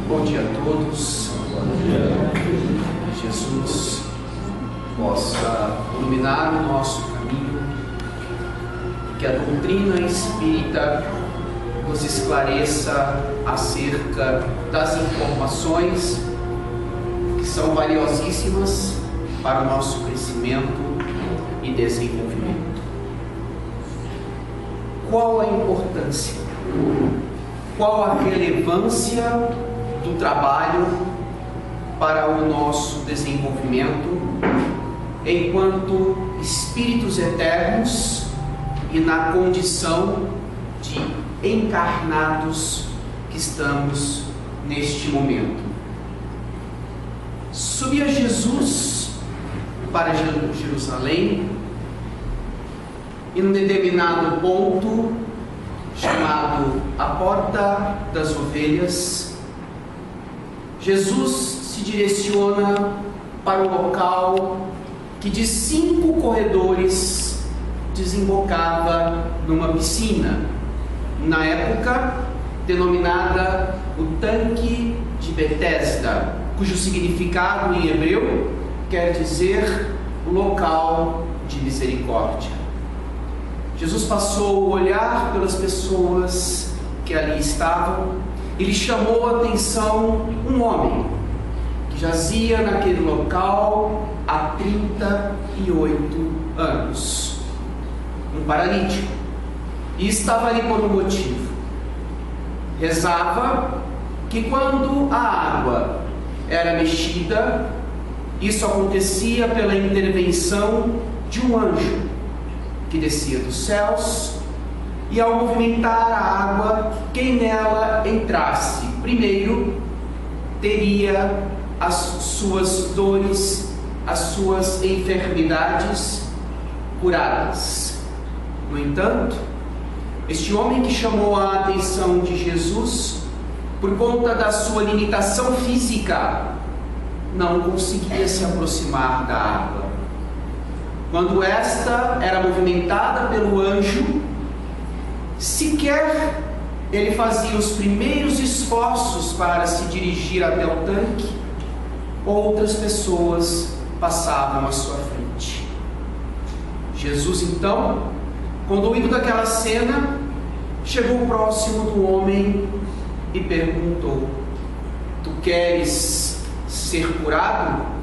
Bom dia a todos. Que Jesus possa iluminar o nosso caminho, que a doutrina espírita nos esclareça acerca das informações que são valiosíssimas para o nosso crescimento e desenvolvimento. Qual a importância? Qual a relevância do trabalho para o nosso desenvolvimento enquanto espíritos eternos e na condição de encarnados que estamos neste momento? Subia Jesus para Jerusalém e num determinado ponto chamado a Porta das Ovelhas, Jesus se direciona para o local que de 5 corredores desembocava numa piscina, na época denominada o Tanque de Betesda, cujo significado em hebreu quer dizer o local de misericórdia. Jesus passou o olhar pelas pessoas que ali estavam e lhe chamou a atenção um homem que jazia naquele local há 38 anos, um paralítico, e estava ali por um motivo. Rezava que quando a água era mexida, isso acontecia pela intervenção de um anjo que descia dos céus, e ao movimentar a água, quem nela entrasse primeiro teria as suas dores, as suas enfermidades curadas. No entanto, este homem que chamou a atenção de Jesus, por conta da sua limitação física, não conseguia se aproximar da água. Quando esta era movimentada pelo anjo, sequer ele fazia os primeiros esforços para se dirigir até o tanque, outras pessoas passavam à sua frente. Jesus, então, conduído daquela cena, chegou próximo do homem e perguntou: "Tu queres ser curado?"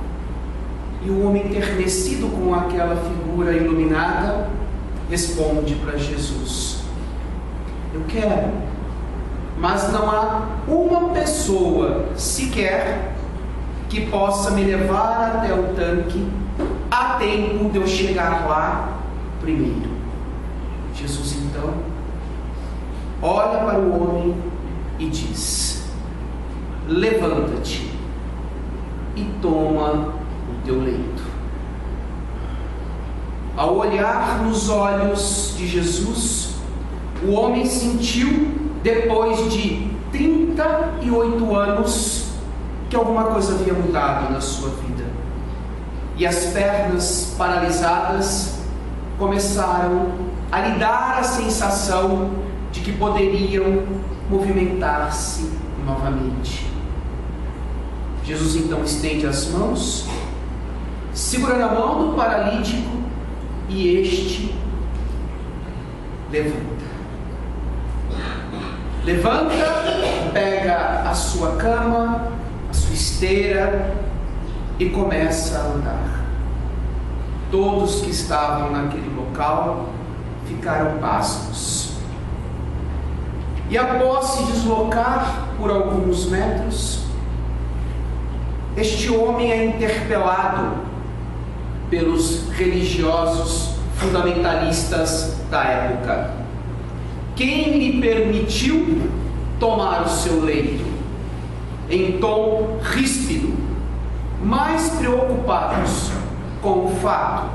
E o homem, enternecido com aquela figura iluminada, responde para Jesus: "Eu quero, mas não há uma pessoa sequer que possa me levar até o tanque a tempo de eu chegar lá primeiro." Jesus então olha para o homem e diz: "Levanta-te e toma o teu leito." Ao olhar nos olhos de Jesus, o homem sentiu, depois de 38 anos, que alguma coisa havia mudado na sua vida. E as pernas paralisadas começaram a lhe dar a sensação de que poderiam movimentar-se novamente. Jesus então estende as mãos, segura na mão do paralítico e este levanta, pega a sua cama, a sua esteira e começa a andar. Todos que estavam naquele local ficaram pasmos. E após se deslocar por alguns metros, este homem é interpelado pelos religiosos fundamentalistas da época: "Quem lhe permitiu tomar o seu leito?" Em tom ríspido, mais preocupados com o fato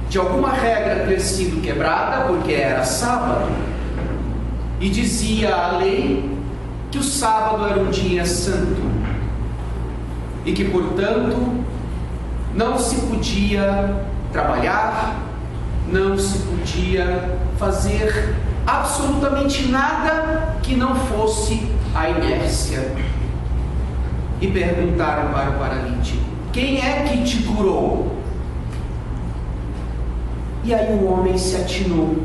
de alguma regra ter sido quebrada, porque era sábado, e dizia a lei que o sábado era um dia santo e que, portanto, não se podia trabalhar, não se podia fazer absolutamente nada que não fosse a inércia. E perguntaram para o paralítico: quem é que te curou? E aí o homem se atinou,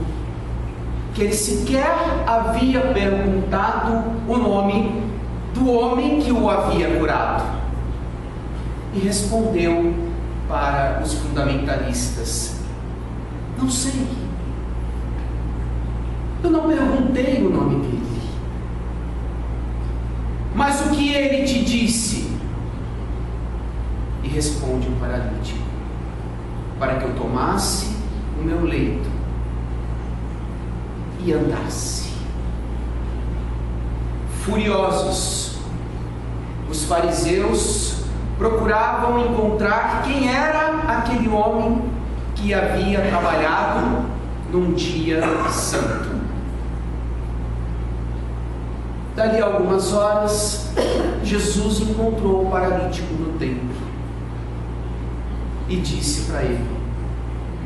que ele sequer havia perguntado o nome do homem que o havia curado. E respondeu para os fundamentalistas: não sei. Eu não perguntei o nome dele. Mas o que ele te disse? E responde o paralítico: para que eu tomasse o meu leito e andasse. Furiosos, os fariseus procuravam encontrar quem era aquele homem que havia trabalhado num dia santo. Dali a algumas horas, Jesus encontrou o paralítico no templo e disse para ele: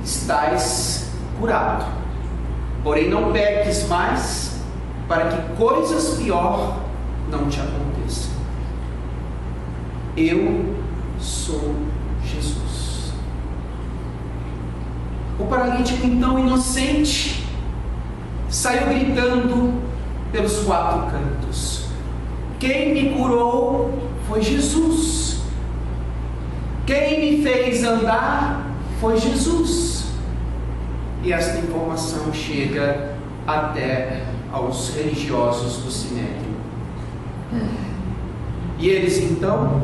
estás curado, porém não peques mais, para que coisas pior não te aconteçam. Eu sou Jesus. O paralítico, então inocente, saiu gritando pelos quatro cantos: quem me curou foi Jesus. Quem me fez andar foi Jesus. E esta informação chega até aos religiosos do Sinédrio. E eles então,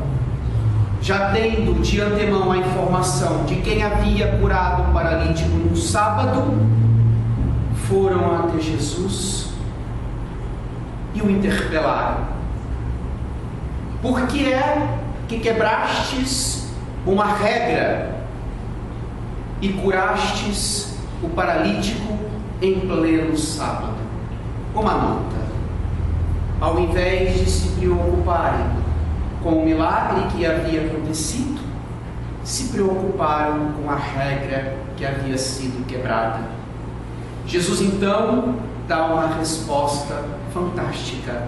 já tendo de antemão a informação de quem havia curado o paralítico no sábado, foram até Jesus e o interpelaram: por que é que quebrastes uma regra e curastes o paralítico em pleno sábado? Uma nota: ao invés de se preocuparem com o milagre que havia acontecido, se preocuparam com a regra que havia sido quebrada. Jesus então dá uma resposta fantástica,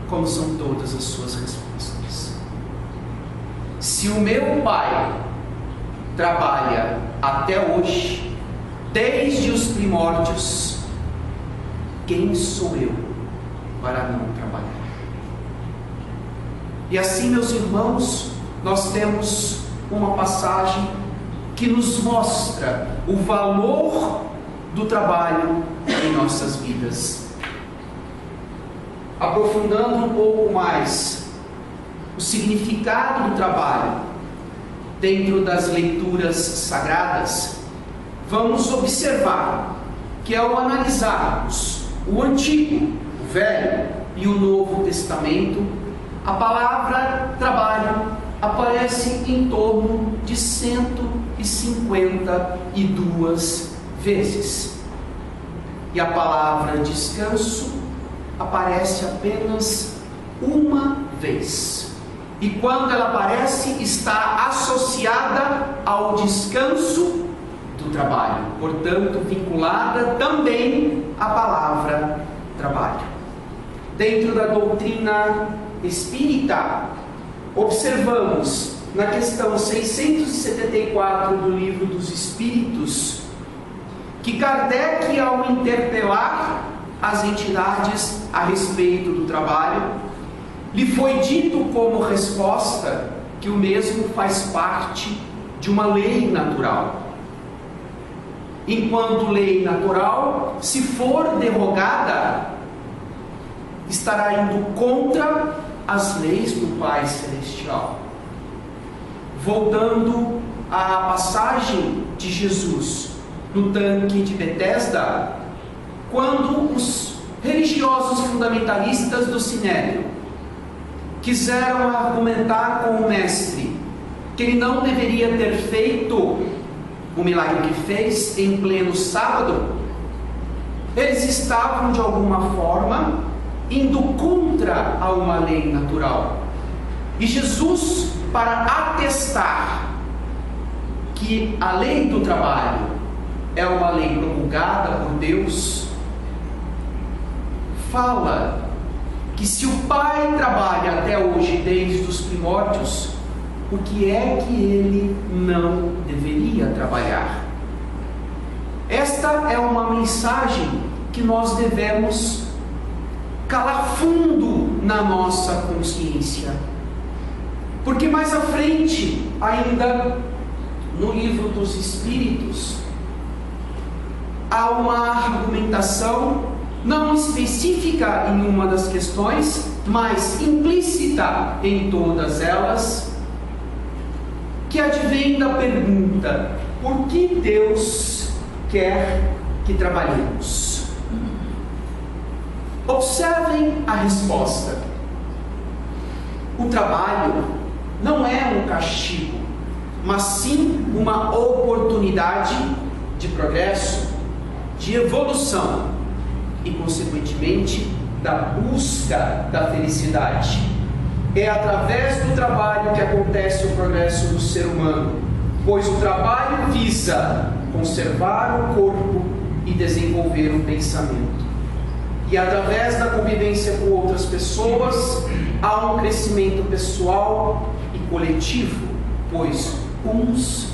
como são todas as suas respostas. Se o meu Pai trabalha até hoje, desde os primórdios, quem sou eu para não trabalhar? E assim, meus irmãos, nós temos uma passagem que nos mostra o valor do trabalho em nossas vidas. Aprofundando um pouco mais o significado do trabalho dentro das leituras sagradas, vamos observar que ao analisarmos o Antigo, o Velho e o Novo Testamento, a palavra trabalho aparece em torno de 152 vezes. E a palavra descanso aparece apenas uma vez. E quando ela aparece, está associada ao descanso do trabalho, portanto vinculada também à palavra trabalho. Dentro da doutrina espírita, observamos na questão 674 do Livro dos Espíritos que Kardec, ao interpelar as entidades a respeito do trabalho, lhe foi dito como resposta que o mesmo faz parte de uma lei natural. Enquanto lei natural, se for derrogada, estará indo contra as leis do Pai Celestial. Voltando à passagem de Jesus no tanque de Betesda, quando os religiosos fundamentalistas do Sinédrio quiseram argumentar com o mestre que ele não deveria ter feito o milagre que fez em pleno sábado, eles estavam de alguma forma indo contra a uma lei natural. E Jesus, para atestar que a lei do trabalho é uma lei promulgada por Deus, fala que se o Pai trabalha até hoje, desde os primórdios, o que é que ele não deveria trabalhar? Esta é uma mensagem que nós devemos calar fundo na nossa consciência. Porque mais à frente, ainda no livro dos Espíritos, há uma argumentação não específica em uma das questões, mas implícita em todas elas, que advém da pergunta: por que Deus quer que trabalhemos? Observem a resposta. O trabalho não é um castigo, mas sim uma oportunidade de progresso, de evolução e, consequentemente, da busca da felicidade. É através do trabalho que acontece o progresso do ser humano, pois o trabalho visa conservar o corpo e desenvolver o pensamento. E através da convivência com outras pessoas, há um crescimento pessoal e coletivo, pois uns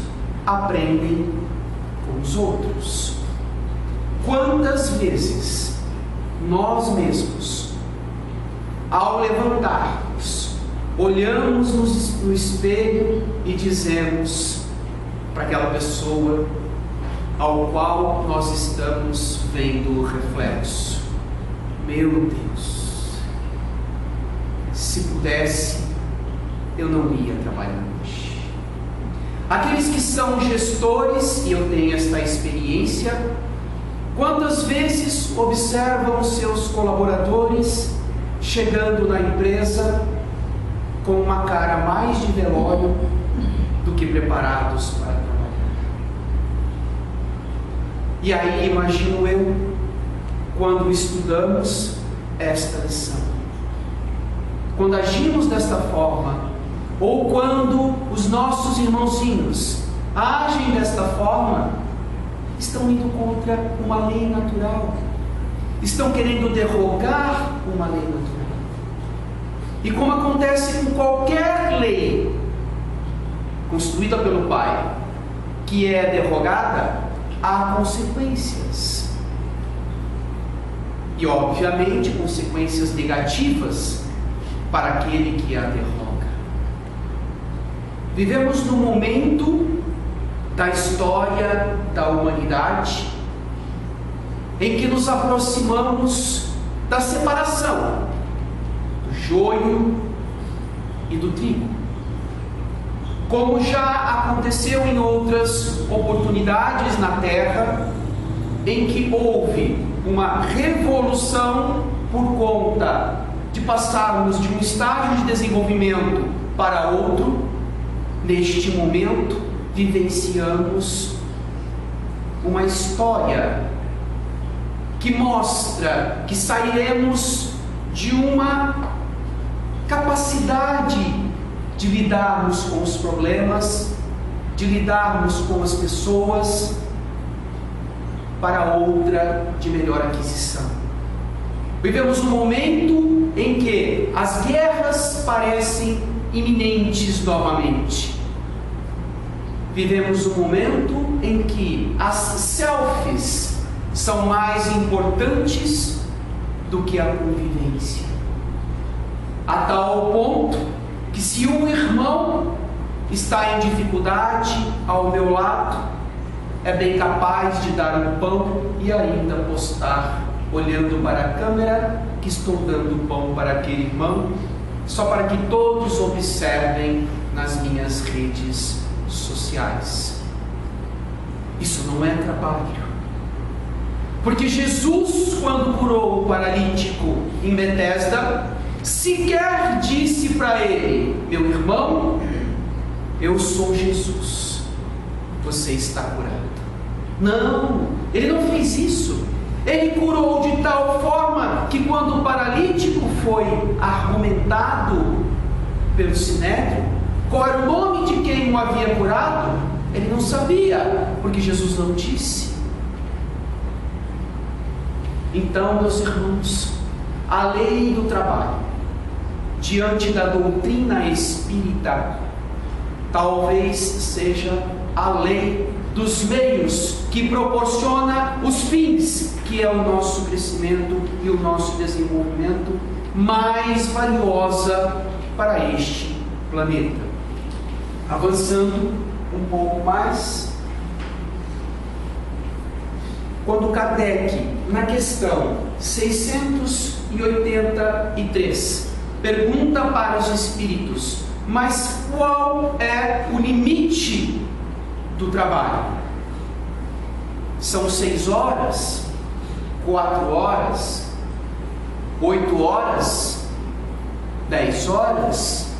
aprendem com os outros. Quantas vezes nós mesmos, ao levantarmos, olhamos no espelho e dizemos para aquela pessoa ao qual nós estamos vendo o reflexo: meu Deus, se pudesse, eu não ia trabalhar hoje. Aqueles que são gestores, e eu tenho esta experiência, quantas vezes observam seus colaboradores chegando na empresa com uma cara mais de velório do que preparados para trabalhar? E aí imagino eu, quando estudamos esta lição, quando agimos desta forma, ou quando os nossos irmãozinhos agem desta forma, estão indo contra uma lei natural, estão querendo derrogar uma lei natural. E como acontece com qualquer lei construída pelo Pai, que é derrogada, há consequências. E obviamente consequências negativas para aquele que a derroga. Vivemos num momento da história da humanidade em que nos aproximamos da separação do joio e do trigo, como já aconteceu em outras oportunidades na Terra, em que houve uma revolução por conta de passarmos de um estágio de desenvolvimento para outro. Neste momento vivenciamos uma história que mostra que sairemos de uma capacidade de lidarmos com os problemas, de lidarmos com as pessoas, para outra de melhor aquisição. Vivemos um momento em que as guerras parecem iminentes novamente. Vivemos um momento em que as selfies são mais importantes do que a convivência, a tal ponto que, se um irmão está em dificuldade ao meu lado, é bem capaz de dar um pão e ainda postar, olhando para a câmera, que estou dando pão para aquele irmão, só para que todos observem nas minhas redes sociais. Isso não é trabalho, porque Jesus, quando curou o paralítico em Betesda, sequer disse para ele: meu irmão, eu sou Jesus, você está curado. Não, ele não fez isso. Ele curou de tal forma que, quando o paralítico foi argumentado pelo Sinédrio qual era o nome de quem o havia curado, ele não sabia, porque Jesus não disse. Então, meus irmãos, a lei do trabalho, diante da doutrina espírita, talvez seja a lei dos meios que proporciona os fins, que é o nosso crescimento e o nosso desenvolvimento, mais valiosa para este planeta. Avançando um pouco mais, quando Kardec, na questão 683, pergunta para os espíritos: mas qual é o limite do trabalho? São 6 horas? 4 horas? 8 horas? 10 horas?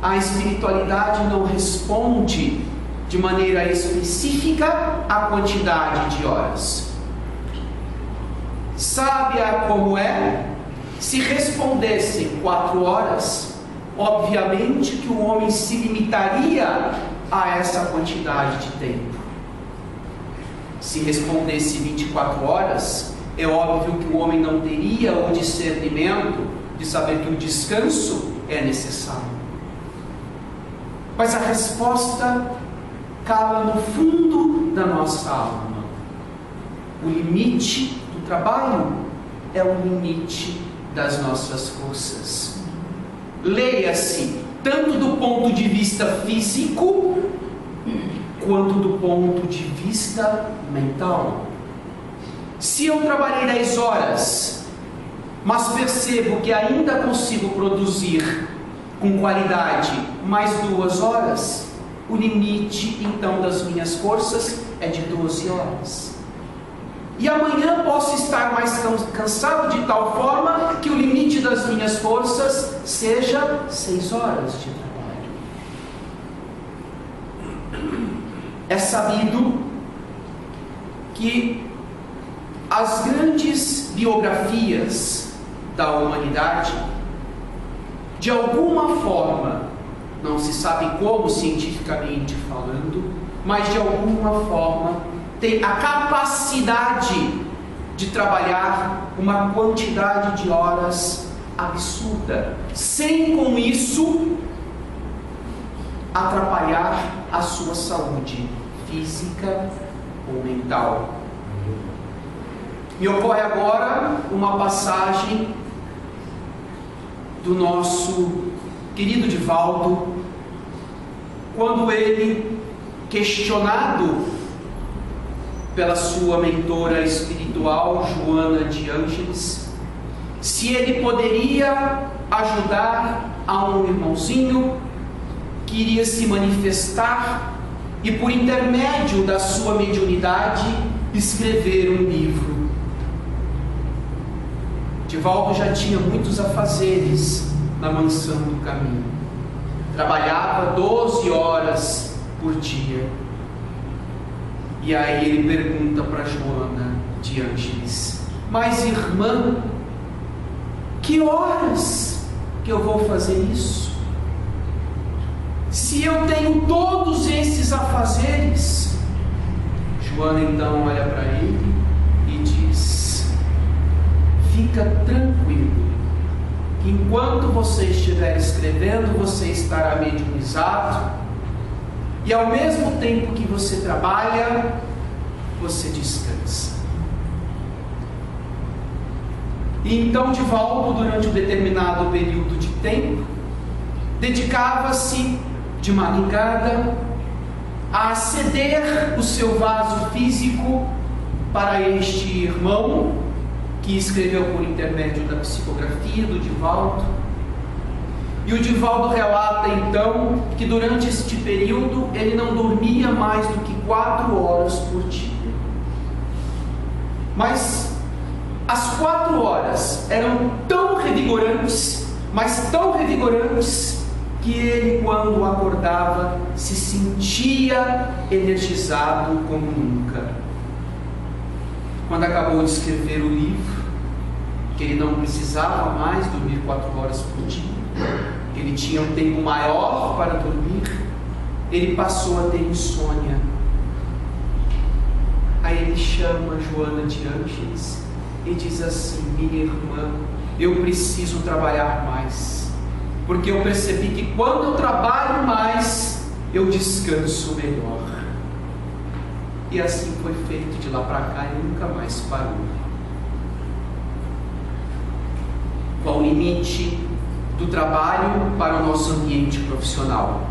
A espiritualidade não responde de maneira específica a quantidade de horas. Sabe como é? Se respondessem 4 horas, obviamente que o homem se limitaria a essa quantidade de tempo. Se respondesse 24 horas, é óbvio que o homem não teria o discernimento de saber que o descanso é necessário. Mas a resposta cala no fundo da nossa alma. O limite do trabalho é o limite das nossas forças. Leia-se tanto do ponto de vista físico quanto do ponto de vista mental. Se eu trabalhei 10 horas, mas percebo que ainda consigo produzir com qualidade mais 2 horas, o limite então das minhas forças é de 12 horas. E amanhã posso estar mais cansado de tal forma que o limite das minhas forças seja 6 horas de trabalho. É sabido que as grandes biografias da humanidade, de alguma forma, não se sabe como cientificamente falando, mas de alguma forma tem a capacidade de trabalhar uma quantidade de horas absurda, sem com isso atrapalhar a sua saúde física ou mental. Me ocorre agora uma passagem do nosso querido Divaldo, quando ele, questionado pela sua mentora espiritual, Joana de Ângeles, se ele poderia ajudar a um irmãozinho que iria se manifestar e, por intermédio da sua mediunidade, escrever um livro. Divaldo já tinha muitos afazeres na mansão do caminho. Trabalhava 12 horas por dia. E aí ele pergunta para Joana de Ângeles: mas irmã, que horas que eu vou fazer isso? Se eu tenho todos esses afazeres? Joana então olha para ele e diz: fica tranquilo, que enquanto você estiver escrevendo, você estará mediunizado, e ao mesmo tempo que você trabalha, você descansa. E então Divaldo, durante um determinado período de tempo, dedicava-se de madrugada a ceder o seu vaso físico para este irmão, que escreveu por intermédio da psicografia do Divaldo. E o Divaldo relata então que durante este período ele não dormia mais do que 4 horas por dia. Mas as 4 horas eram tão revigorantes, mas tão revigorantes, que ele, quando acordava, se sentia energizado como nunca. Quando acabou de escrever o livro, que ele não precisava mais dormir 4 horas por dia, ele tinha um tempo maior para dormir, ele passou a ter insônia. Aí ele chama Joana de Ângeles e diz assim: minha irmã, eu preciso trabalhar mais, porque eu percebi que quando eu trabalho mais, eu descanso melhor. E assim foi feito de lá para cá e nunca mais parou. Qual o limite do trabalho para o nosso ambiente profissional?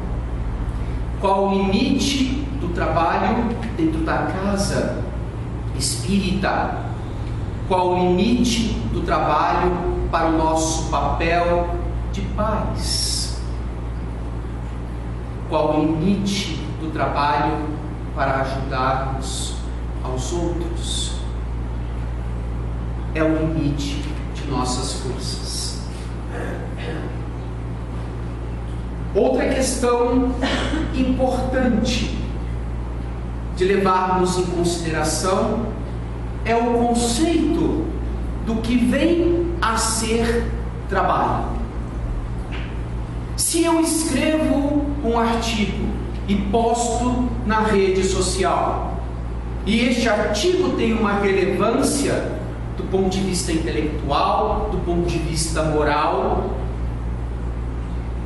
Qual o limite do trabalho dentro da casa espírita? Qual o limite do trabalho para o nosso papel de pais? Qual o limite do trabalho para ajudarmos aos outros? É o limite de nossas forças. Outra questão importante de levarmos em consideração é o conceito do que vem a ser trabalho. Se eu escrevo um artigo e posto na rede social, e este artigo tem uma relevância do ponto de vista intelectual, do ponto de vista moral,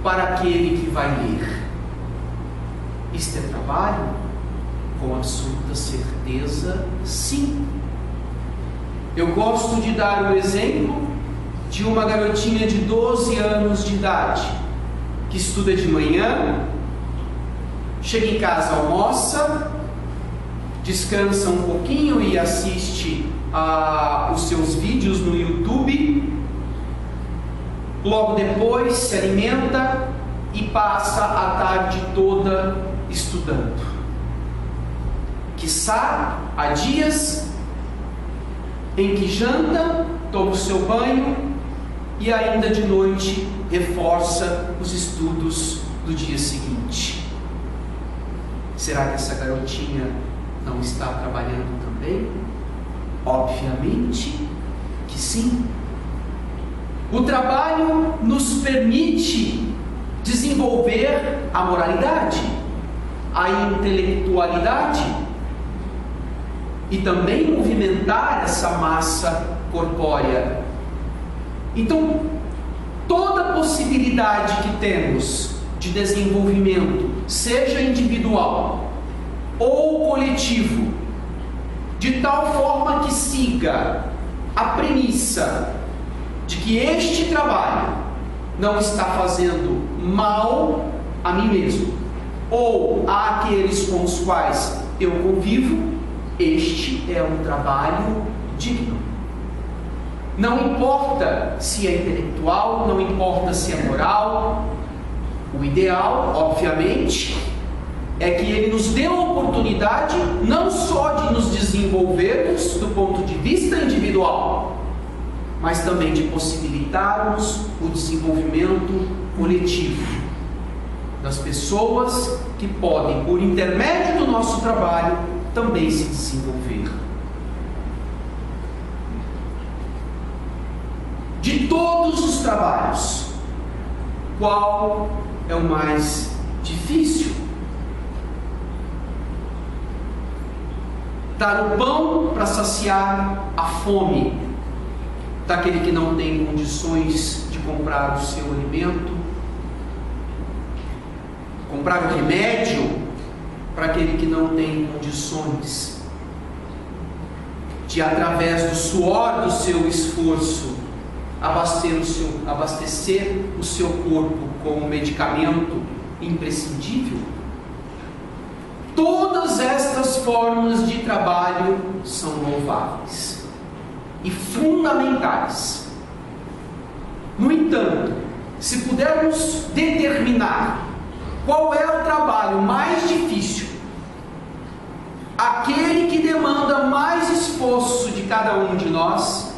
para aquele que vai ler, isto é trabalho? Com absoluta certeza, sim. Eu gosto de dar o exemplo de uma garotinha de 12 anos de idade, que estuda de manhã, chega em casa, almoça, descansa um pouquinho e assiste os seus vídeos no YouTube, logo depois se alimenta e passa a tarde toda estudando. Quiçá, há dias em que janta, toma o seu banho e ainda de noite reforça os estudos do dia seguinte. Será que essa garotinha não está trabalhando também? Obviamente que sim. O trabalho nos permite desenvolver a moralidade, a intelectualidade e também movimentar essa massa corpórea. Então, toda possibilidade que temos de desenvolvimento, seja individual ou coletivo, de tal forma que siga a premissa de que este trabalho não está fazendo mal a mim mesmo ou àqueles com os quais eu convivo, este é um trabalho digno. Não importa se é intelectual, não importa se é moral, o ideal, obviamente, é que ele nos dê a oportunidade não só de nos desenvolvermos do ponto de vista individual, mas também de possibilitarmos o desenvolvimento coletivo das pessoas que podem, por intermédio do nosso trabalho, também se desenvolver. De todos os trabalhos, qual é o mais difícil? Dar o pão para saciar a fome daquele que não tem condições de comprar o seu alimento, comprar o remédio para aquele que não tem condições de, através do suor do seu esforço, abastecer o seu corpo com um medicamento imprescindível. Todas estas formas de trabalho são louváveis e fundamentais. No entanto, se pudermos determinar qual é o trabalho mais difícil, aquele que demanda mais esforço de cada um de nós,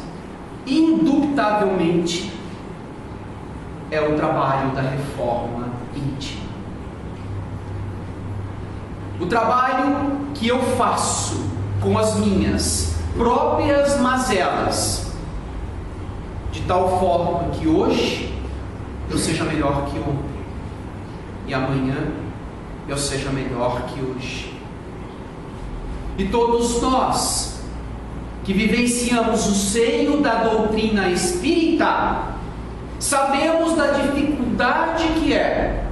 indubitavelmente é o trabalho da reforma íntima. O trabalho que eu faço com as minhas próprias mazelas, de tal forma que hoje eu seja melhor que ontem e amanhã eu seja melhor que hoje. E todos nós que vivenciamos o seio da doutrina espírita, sabemos da dificuldade que é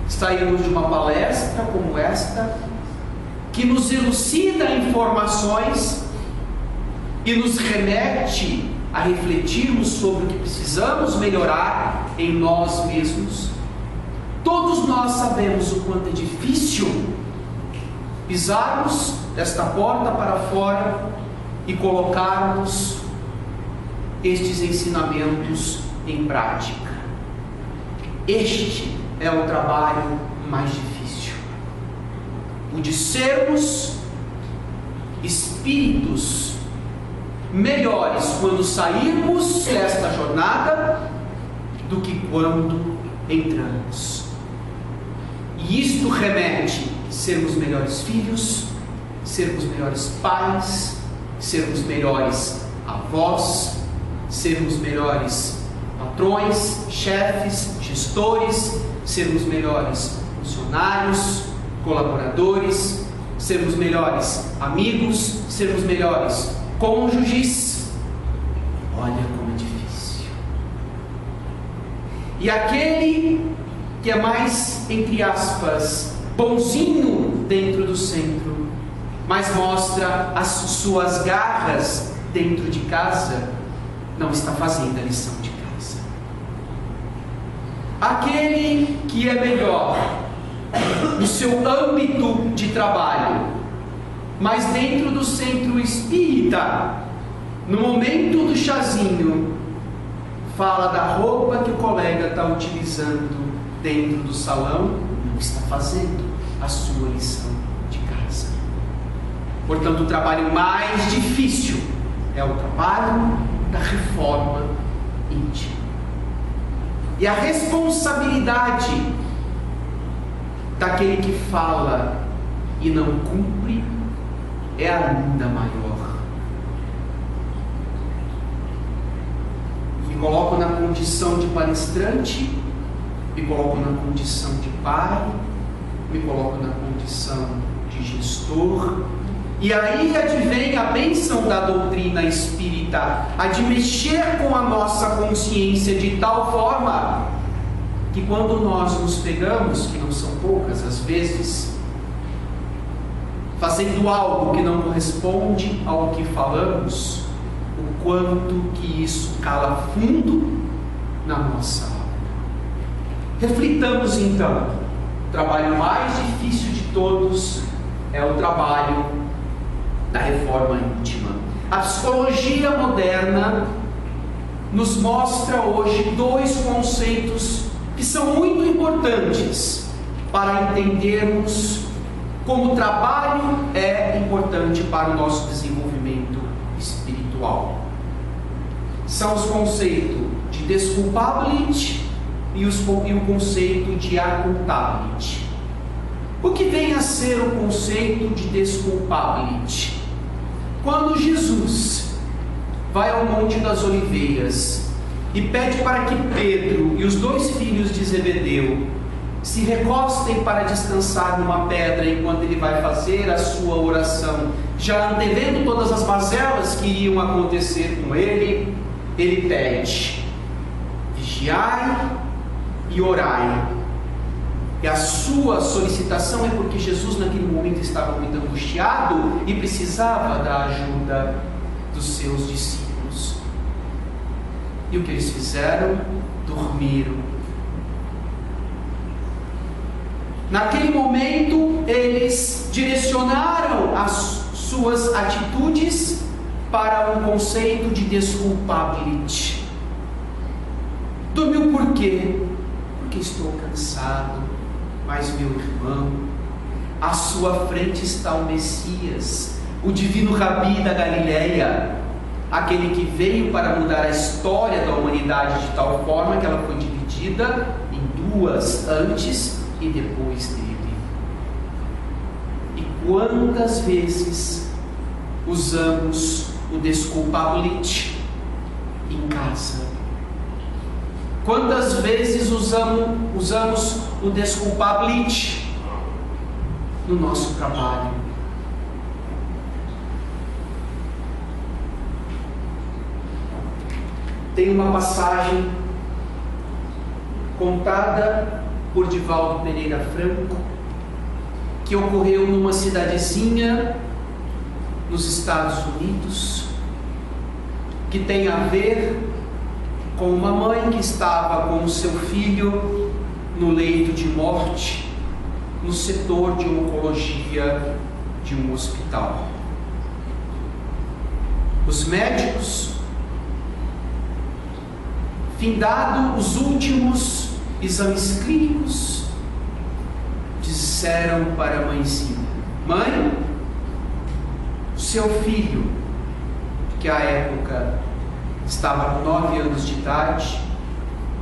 sairmos de uma palestra como esta, que nos elucida informações e nos remete a refletirmos sobre o que precisamos melhorar em nós mesmos. Todos nós sabemos o quanto é difícil pisarmos desta porta para fora e colocarmos estes ensinamentos em prática. Este é o trabalho mais difícil, o de sermos espíritos melhores quando sairmos desta jornada do que quando entramos. E isto remete a sermos melhores filhos, sermos melhores pais, sermos melhores avós, sermos melhores patrões, chefes, gestores, sermos melhores funcionários, colaboradores, sermos melhores amigos, sermos melhores cônjuges. Olha como é difícil. E aquele que é mais, entre aspas, bonzinho dentro do centro, mas mostra as suas garras dentro de casa, não está fazendo a lição de casa. Aquele que é melhor no seu âmbito de trabalho, mas dentro do centro espírita, no momento do chazinho, fala da roupa que o colega está utilizando dentro do salão, não está fazendo a sua lição de casa. Portanto, o trabalho mais difícil é o trabalho da reforma íntima. E a responsabilidade daquele que fala e não cumpre é ainda maior. Me coloco na condição de palestrante, me coloco na condição de pai, me coloco na condição de gestor, e aí advém a bênção da doutrina espírita, a de mexer com a nossa consciência de tal forma que quando nós nos pegamos, que não são poucas as vezes, fazendo algo que não corresponde ao que falamos, o quanto que isso cala fundo na nossa alma. Reflitamos então, o trabalho mais difícil de todos é o trabalho da reforma íntima. A psicologia moderna nos mostra hoje dois conceitos que são muito importantes para entendermos como o trabalho é importante para o nosso desenvolvimento espiritual. São os conceitos de desculpability e o conceito de accountability. O que vem a ser o conceito de desculpability? Quando Jesus vai ao Monte das Oliveiras e pede para que Pedro e os dois filhos de Zebedeu se recostem para descansar numa pedra enquanto ele vai fazer a sua oração, já antevendo todas as mazelas que iriam acontecer com ele, ele pede: vigiai e orai. E a sua solicitação é porque Jesus naquele momento estava muito angustiado e precisava da ajuda dos seus discípulos. E o que eles fizeram? Dormiram. Naquele momento, eles direcionaram as suas atitudes para um conceito de desculpability. Dormiu por quê? Porque estou cansado. Mas meu irmão, à sua frente está o Messias, o divino Rabi da Galileia, aquele que veio para mudar a história da humanidade de tal forma que ela foi dividida em duas, antes e depois dele. E quantas vezes usamos o desculpability em casa? Quantas vezes usamos o desculpability no nosso trabalho? tem uma passagem contada por Divaldo Pereira Franco, que ocorreu numa cidadezinha nos Estados Unidos, que tem a ver com uma mãe que estava com o seu filho no leito de morte, no setor de oncologia de um hospital. Os médicos, findado os últimos exames clínicos, disseram para a mãezinha: mãe, seu filho, que à época estava com 9 anos de idade,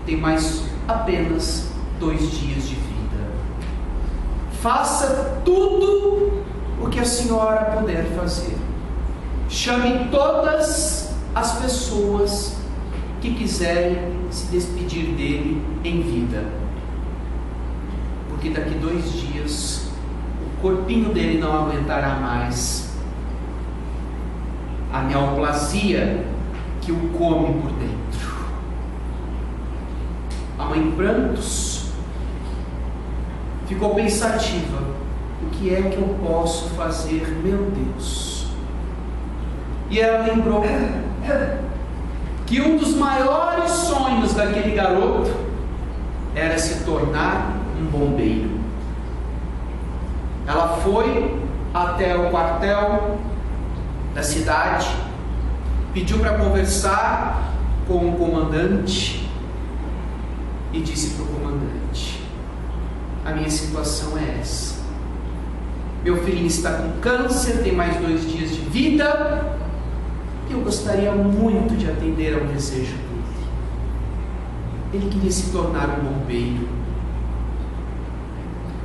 tem mais apenas 2 dias de vida. Faça tudo o que a senhora puder fazer. Chame todas as pessoas que quiserem se despedir dele em vida, porque daqui 2 dias o corpinho dele não aguentará mais a neoplasia que o come por dentro. A mãe, em prantos, ficou pensativa: o que é que eu posso fazer, meu Deus? E ela lembrou que um dos maiores sonhos daquele garoto era se tornar um bombeiro. Ela foi até o quartel da cidade, pediu para conversar com o comandante e disse para o comandante: a minha situação é essa, meu filhinho está com câncer, tem mais 2 dias de vida, eu gostaria muito de atender ao desejo dele. Ele queria se tornar um bombeiro.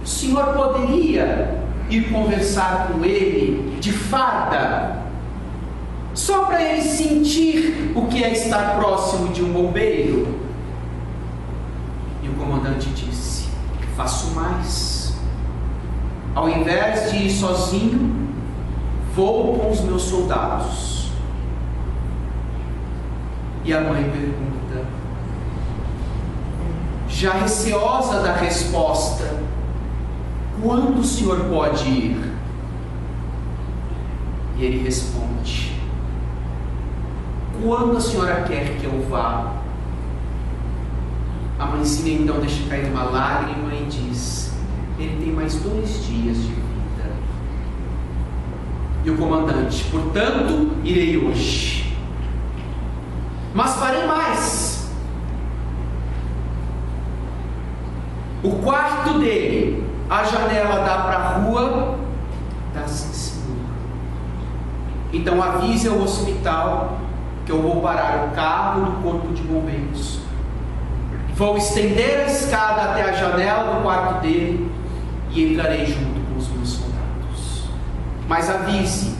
O senhor poderia ir conversar com ele de farda, só para ele sentir o que é estar próximo de um bombeiro? E o comandante disse: faço mais. Ao invés de ir sozinho, vou com os meus soldados. E a mãe pergunta, já receosa da resposta: quando o senhor pode ir? E ele responde: quando a senhora quer que eu vá? A mãezinha então deixa cair uma lágrima e diz: ele tem mais 2 dias de vida. E o comandante: portanto, irei hoje. Mas farei mais. O quarto dele, a janela dá para a rua, dá sim, senhor. Então avise ao hospital que eu vou parar o carro do corpo de bombeiros. Vou estender a escada até a janela do quarto dele e entrarei junto com os meus soldados. Mas avise,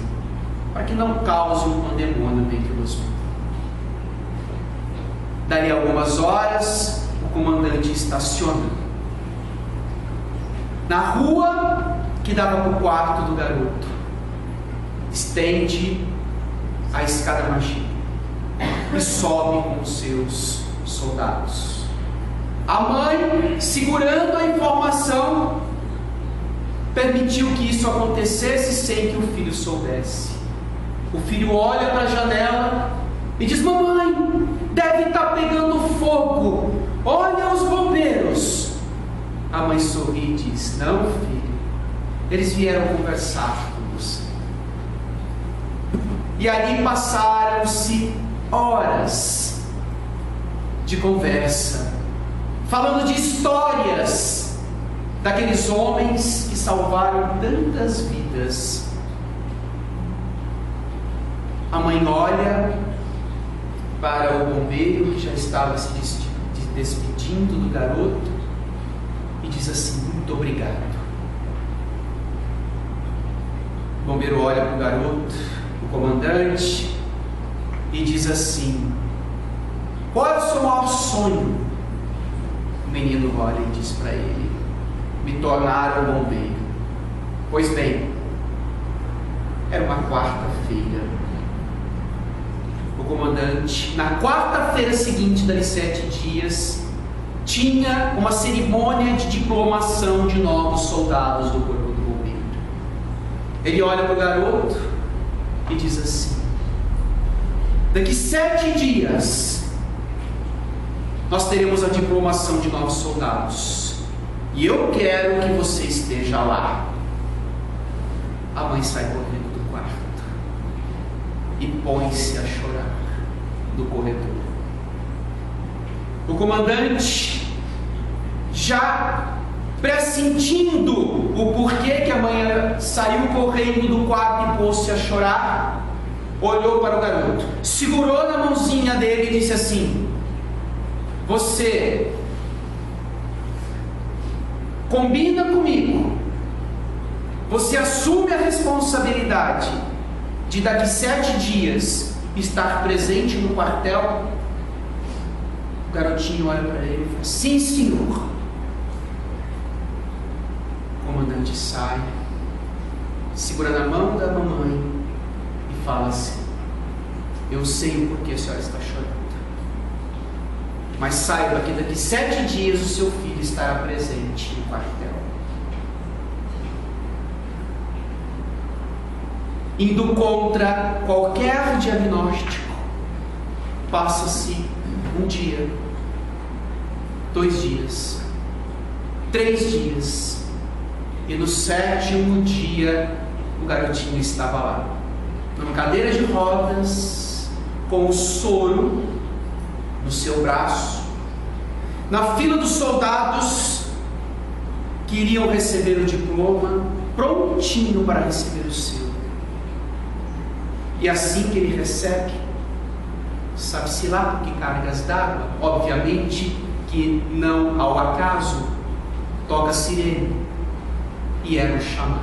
para que não cause um pandemônio dentro do hospital. Dali a algumas horas, o comandante estaciona na rua que dava para o quarto do garoto. Estende a escada mágica e sobe com os seus soldados. A mãe, segurando a informação, permitiu que isso acontecesse sem que o filho soubesse. O filho olha para a janela e diz: mamãe, deve estar pegando fogo, olha os bombeiros. A mãe sorri e diz: não, filho, eles vieram conversar com você. E ali passaram-se horas de conversa, falando de histórias daqueles homens que salvaram tantas vidas. A mãe olha para o bombeiro que já estava se despedindo do garoto e diz assim: muito obrigado. O bombeiro olha para o garoto, o comandante, e diz assim: qual é o seu maior sonho? O menino olha e diz para ele: me tornar um bombeiro. Pois bem, era uma quarta-feira. O comandante, na quarta-feira seguinte, dali 7 dias, tinha uma cerimônia de diplomação de novos soldados do corpo do bombeiro. Ele olha para o garoto e diz assim: daqui 7 dias nós teremos a diplomação de novos soldados e eu quero que você esteja lá. A mãe sai correndo do quarto e põe-se a chorar no corredor. O comandante, já pressentindo o porquê que a mãe saiu correndo do quarto e pôs-se a chorar, olhou para o garoto, segurou na mãozinha dele e disse assim: você combina comigo, você assume a responsabilidade de daqui 7 dias estar presente no quartel? O garotinho olha para ele e fala: sim, senhor. O comandante sai, segura na mão da mamãe e fala assim: eu sei o porquê a senhora está chorando, mas saiba que daqui 7 dias o seu filho estará presente no quartel. Indo contra qualquer diagnóstico, passa-se 1 dia, 2 dias, 3 dias, e no 7º dia o garotinho estava lá, numa cadeira de rodas, com o soro no seu braço, na fila dos soldados que iriam receber o diploma, prontinho para receber o seu. E assim que ele recebe, sabe-se lá por que cargas d'água, obviamente que não ao acaso, toca a sirene, e era um chamado.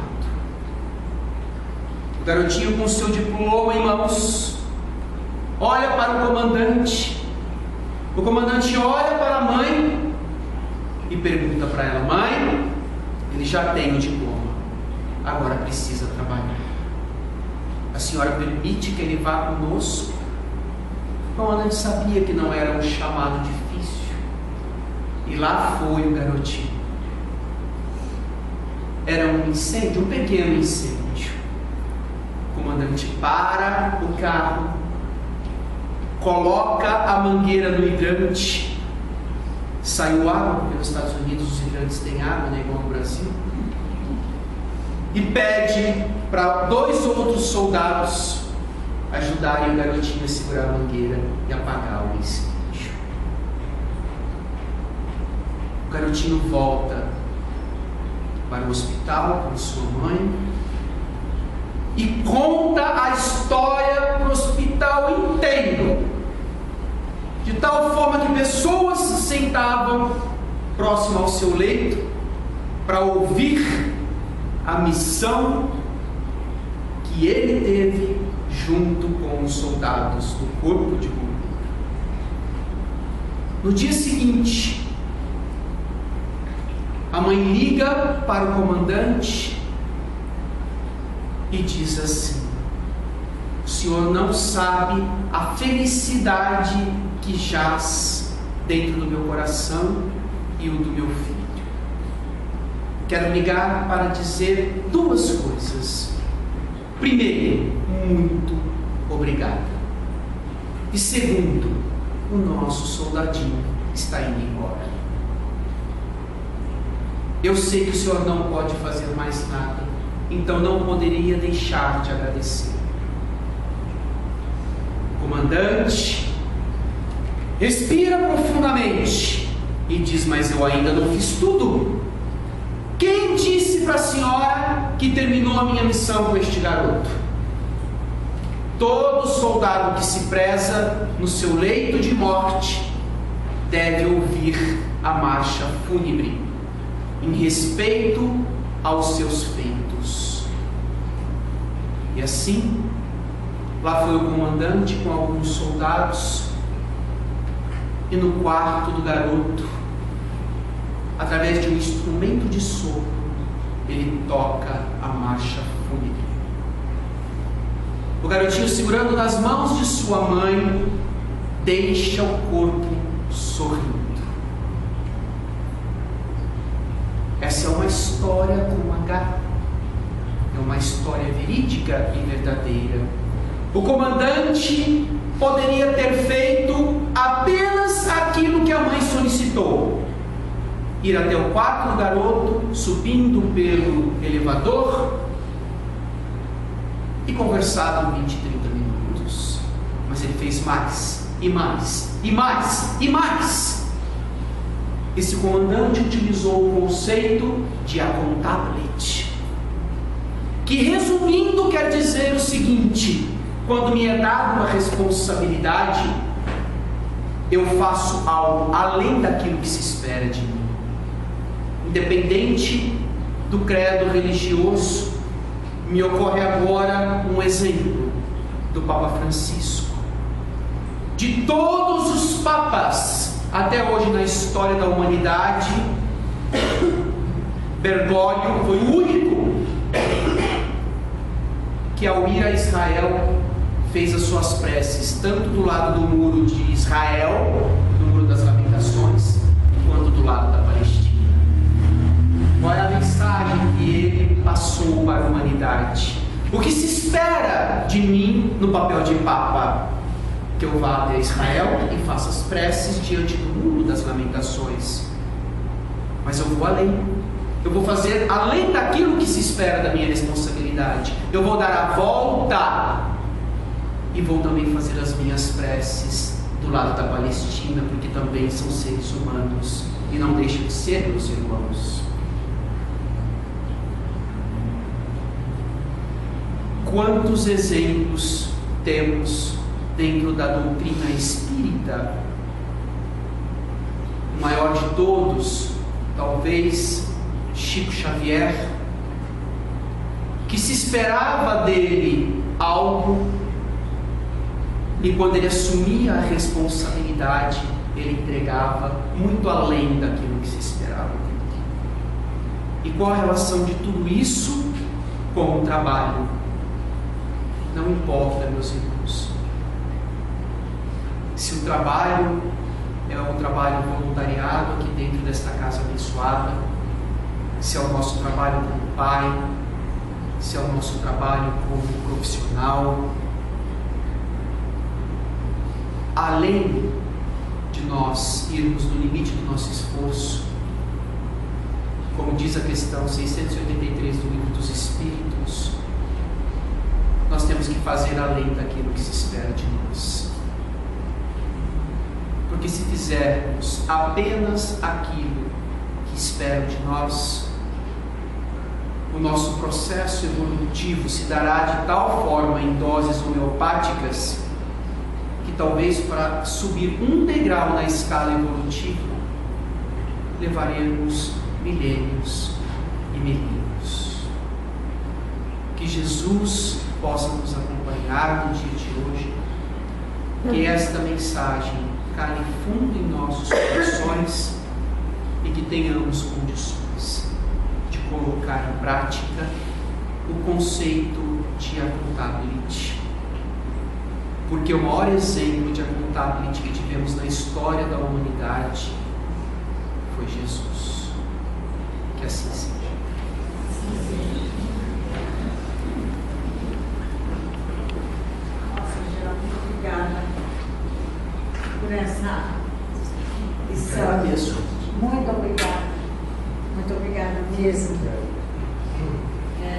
O garotinho com seu diploma em mãos, olha para o comandante olha para a mãe e pergunta para ela: mãe, ele já tem o diploma, agora precisa trabalhar. A senhora permite que ele vá conosco? O comandante sabia que não era um chamado difícil, e lá foi o garotinho. Era um incêndio, um pequeno incêndio. O comandante para o carro, coloca a mangueira no hidrante. Saiu água, porque nos Estados Unidos os hidrantes têm água, né, igual no Brasil. E pede para 2 outros soldados ajudarem o garotinho a segurar a mangueira e apagar o incêndio. O garotinho volta para o hospital com sua mãe e conta a história para o hospital inteiro, de tal forma que pessoas se sentavam próximo ao seu leito para ouvir a missão que ele teve junto com os soldados do corpo de bombeiro. No dia seguinte, a mãe liga para o comandante e diz assim: o senhor não sabe a felicidade que jaz dentro do meu coração e o do meu filho. Quero ligar para dizer 2 coisas. Primeiro, muito obrigado. E segundo, o nosso soldadinho está indo embora. Eu sei que o senhor não pode fazer mais nada, então não poderia deixar de agradecer. O comandante respira profundamente e diz: mas eu ainda não fiz tudo. Quem disse para a senhora que terminou a minha missão com este garoto? Todo soldado que se preza no seu leito de morte deve ouvir a marcha fúnebre em respeito aos seus feitos. E assim, lá foi o comandante com alguns soldados, e no quarto do garoto, através de um instrumento de sopro, ele toca a marcha fúnebre. o garotinho segurando nas mãos de sua mãe, deixa o corpo sorrindo. Essa é uma história com H. É uma história verídica e verdadeira. O comandante poderia ter feito apenas aquilo que a mãe solicitou: ir até o quarto do garoto, subindo pelo elevador e conversado 20, 30 minutos. Mas ele fez mais, e mais, e mais, e mais. Esse comandante utilizou o conceito de accountability, que, resumindo, quer dizer o seguinte: quando me é dada uma responsabilidade, eu faço algo além daquilo que se espera de mim. Independente do credo religioso, me ocorre agora um exemplo do Papa Francisco. De todos os papas até hoje na história da humanidade, Bergoglio foi o único que, ao ir a Israel, fez as suas preces tanto do lado do muro de Israel, do muro das lamentações, quanto do lado da Palestina. Qual é a mensagem que ele passou para a humanidade? O que se espera de mim no papel de Papa? Que eu vá até Israel e faça as preces diante do muro das lamentações. Mas eu vou além. Eu vou fazer além daquilo que se espera da minha responsabilidade. Eu vou dar a volta e vou também fazer as minhas preces do lado da Palestina, porque também são seres humanos e não deixam de ser meus irmãos. Quantos exemplos temos dentro da doutrina espírita? O maior de todos, talvez Chico Xavier, que se esperava dele algo, e quando ele assumia a responsabilidade, ele entregava muito além daquilo que se esperava dele. E qual a relação de tudo isso com o trabalho? Não importa, meus irmãos, se o trabalho é um trabalho voluntariado aqui dentro desta casa abençoada, se é o nosso trabalho como pai, se é o nosso trabalho como profissional, além de nós irmos no limite do nosso esforço, como diz a questão 683 do Livro dos Espíritos, nós temos que fazer além daquilo que se espera de nós. Porque se fizermos apenas aquilo que esperam de nós, o nosso processo evolutivo se dará de tal forma em doses homeopáticas que talvez para subir um degrau na escala evolutiva levaremos milênios e milênios. Que Jesus possa nos acompanhar no dia de hoje, que esta mensagem cale fundo em nossos corações e que tenhamos condições de colocar em prática o conceito de accountability. Porque o maior exemplo de accountability que tivemos na história da humanidade foi Jesus. Que assim seja. Por essa lição. Muito obrigada mesmo.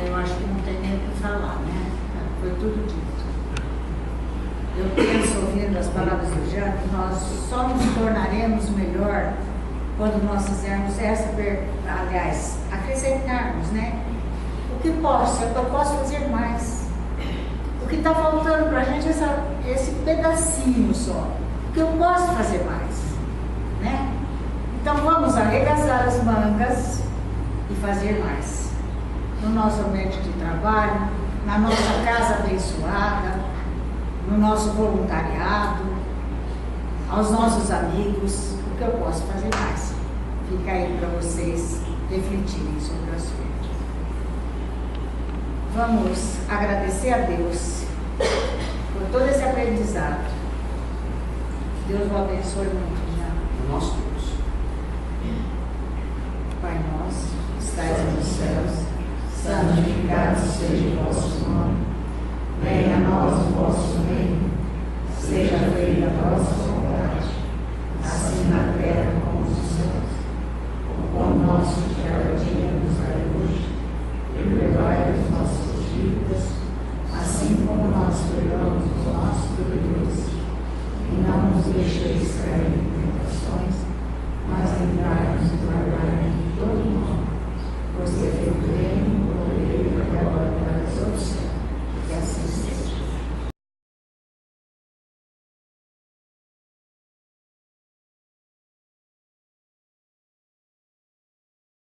Eu acho que não tem nem o que falar, né? Foi tudo dito. Eu penso, ouvindo as palavras do Jean, que nós só nos tornaremos melhor quando nós fizermos aliás, acrescentarmos, né? O que posso, eu posso fazer mais. O que está faltando para a gente é esse pedacinho só. Que eu posso fazer mais, né? Então vamos arregaçar as mangas e fazer mais no nosso ambiente de trabalho, na nossa casa abençoada, no nosso voluntariado, aos nossos amigos. O que eu posso fazer mais? Fica aí para vocês refletirem sobre o assunto. Vamos agradecer a Deus por todo esse aprendizado. Deus o abençoe muito, já. O nosso Deus. Pai nosso, que estais nos céus, santificado seja o vosso nome. Venha a nós o vosso reino. Seja feita a vossa vontade, assim na terra como nos céus. O pão nosso de cada dia nos dai hoje, e perdoai as nossas dívidas, assim como nós perdoamos os nossos devedores. E não nos deixeis cair